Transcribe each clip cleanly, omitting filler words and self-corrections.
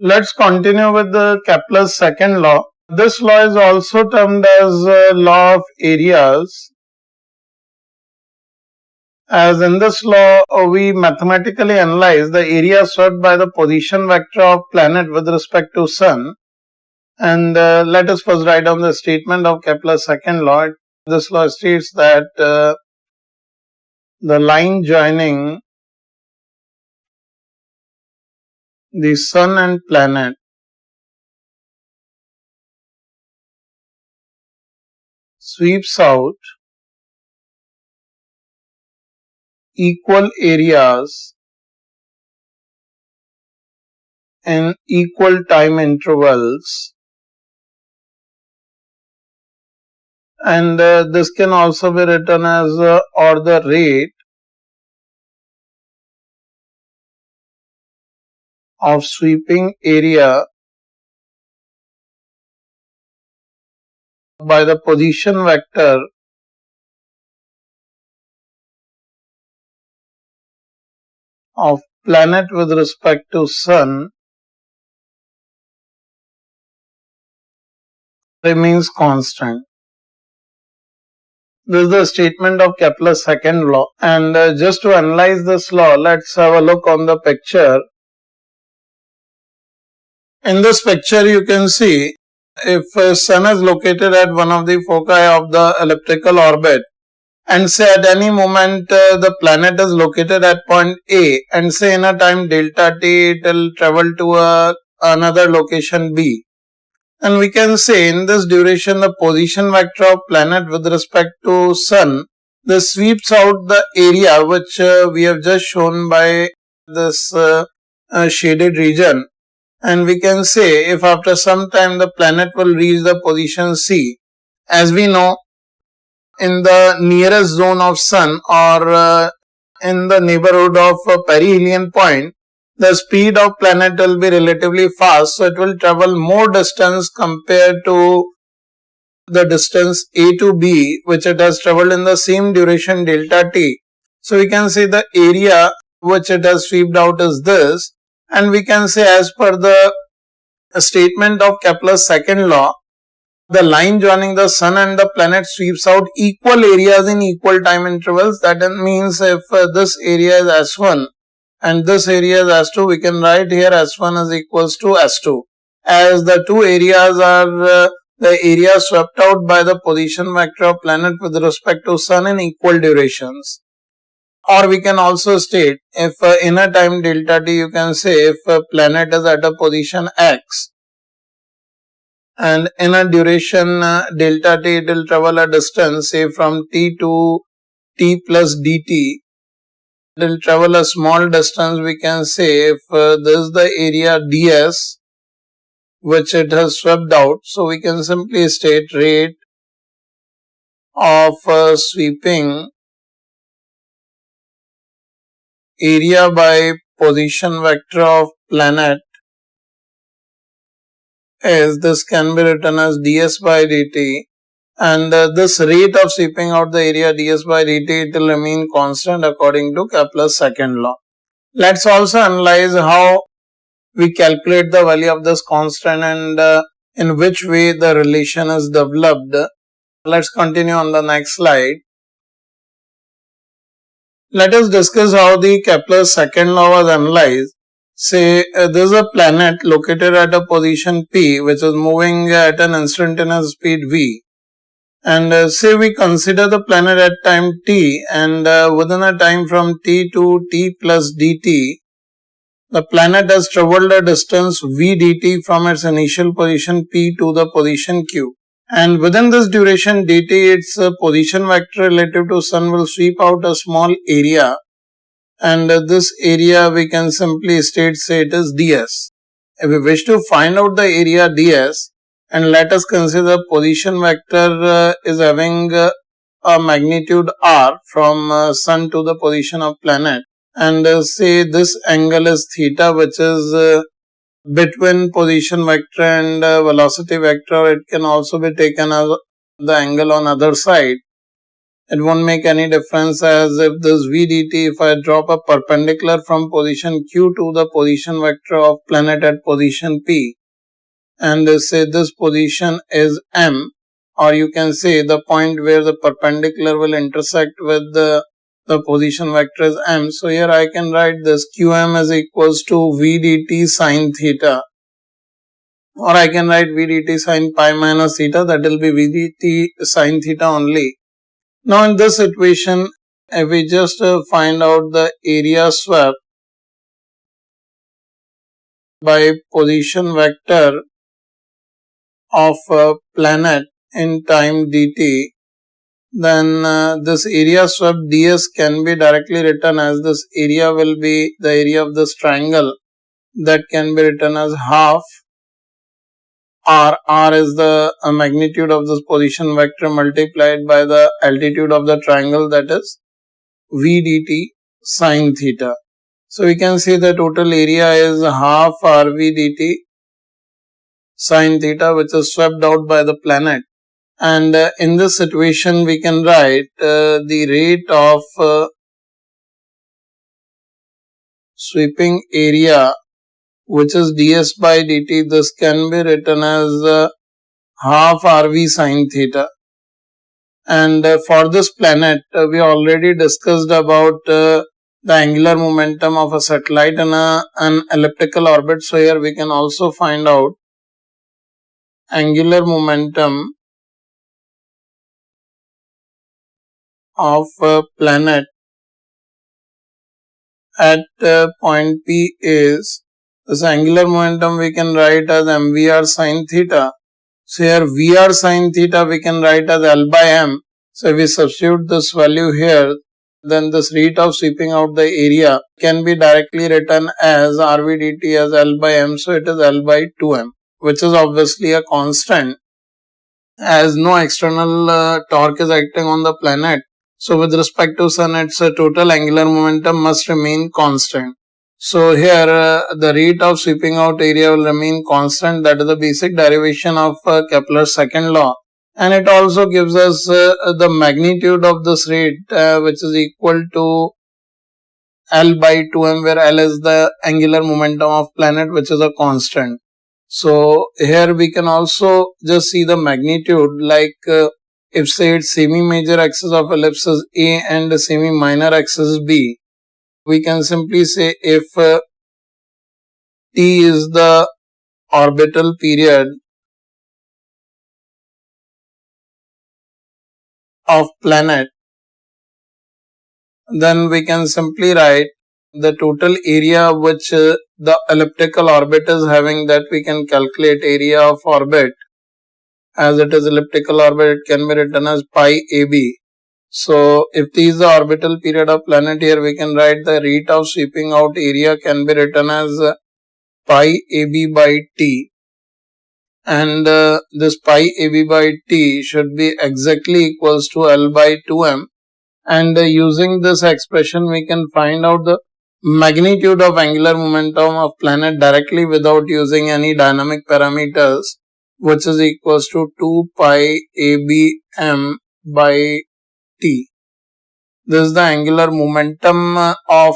Let's continue with the Kepler's second law. This law is also termed as law of areas. As in this law, we mathematically analyze the area swept by the position vector of planet with respect to Sun. And let us first write down the statement of Kepler's second law. This law states that the line joining the Sun and planet sweeps out equal areas in equal time intervals, and this can also be written as or the rate of sweeping area by the position vector of planet with respect to Sun remains constant. This is the statement of Kepler's second law, and just to analyze this law, let's have a look on the picture. In this picture you can see if Sun is located at one of the foci of the elliptical orbit, and say at any moment the planet is located at point A, and say in a time delta t it will travel to another location B. And we can say in this duration the position vector of planet with respect to Sun, this sweeps out the area which we have just shown by this shaded region. And we can say if after some time the planet will reach the position C, as we know in the nearest zone of Sun or in the neighborhood of perihelion point, the speed of planet will be relatively fast, so it will travel more distance compared to the distance A to B which it has traveled in the same duration delta t. So we can say the area which it has swept out is this, and we can say as per the statement of Kepler's second law, the line joining the Sun and the planet sweeps out equal areas in equal time intervals. That means if this area is S1 and this area is S2, we can write here S1 is equals to S2, as the two areas are the area swept out by the position vector of planet with respect to Sun in equal durations. Or we can also state if in a time delta t, you can say if a planet is at a position X and in a duration delta t it will travel a distance say from t to t plus dt. It will travel a small distance. We can say if this is the area ds which it has swept out, so we can simply state rate of sweeping area by position vector of planet is, this can be written as ds by dt, and this rate of sweeping out the area ds by dt, it will remain constant according to Kepler's second law. Let's also analyze how we calculate the value of this constant and in which way the relation is developed. Let's continue on the next slide. Let us discuss how the Kepler's second law was analyzed. Say there is a planet located at a position P which is moving at an instantaneous speed v, and say we consider the planet at time t, and within a time from t to t plus dt, the planet has travelled a distance v dt from its initial position P to the position Q. And within this duration dt, its position vector relative to Sun will sweep out a small area, and this area we can simply state, say it is ds. If we wish to find out the area ds, and let us consider position vector is having a magnitude r from Sun to the position of planet, and say this angle is theta which is between position vector and velocity vector. It can also be taken as the angle on other side. it won't make any difference, as if this v dt, if I drop a perpendicular from position q to the position vector of planet at position p, and say this position is m, or you can say the point where the perpendicular will intersect with the position vector is m. So here I can write this qm is equals to v dt sine theta, or I can write v dt sine pi minus theta, that will be v dt sine theta only. Now in this equation, if we just find out the area swept by position vector of a planet in time dt, then this area swept ds can be directly written as this area will be the area of this triangle, that can be written as half r is the magnitude of this position vector multiplied by the altitude of the triangle, that is v dt sine theta. So we can see the total area is half rv dt sine theta, which is swept out by the planet. And in this situation we can write the rate of sweeping area, which is ds by dt. This can be written as half rv sine theta. And for this planet, we already discussed about the angular momentum of a satellite in an elliptical orbit. So here we can also find out angular momentum of a planet at point P is, this angular momentum we can write as mvr sine theta. So here Vr sine theta we can write as L by M. So if we substitute this value here, then this rate of sweeping out the area can be directly written as Rv dt as L by M. So it is L by 2M, which is obviously a constant, as no external torque is acting on the planet. So with respect to Sun, its total angular momentum must remain constant. So here the rate of sweeping out area will remain constant. That is the basic derivation of Kepler's second law. And it also gives us the magnitude of this rate, which is equal to L by 2m, where L is the angular momentum of planet, which is a constant. So here we can also just see the magnitude, like if say its semi-major axis of ellipse is A and semi-minor axis is B. We can simply say if t is the orbital period of planet, then we can simply write the total area which the elliptical orbit is having, that we can calculate area of orbit. As it is elliptical orbit, it can be written as pi ab. So if t is the orbital period of planet, here we can write the rate of sweeping out area can be written as pi ab by t, and this pi ab by t should be exactly equals to L by 2m, and using this expression we can find out the magnitude of angular momentum of planet directly without using any dynamic parameters, which is equals to 2 pi abm by t. This is the angular momentum of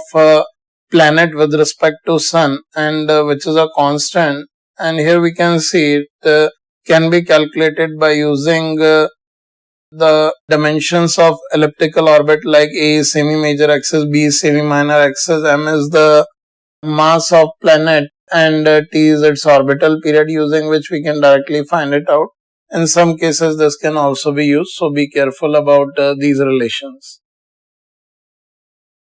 planet with respect to Sun, and which is a constant. And here we can see it can be calculated by using the dimensions of elliptical orbit, like A is semi-major axis, B is semi-minor axis, M is the mass of planet, and T is its orbital period, using which we can directly find it out. In some cases this can also be used, so be careful about these relations.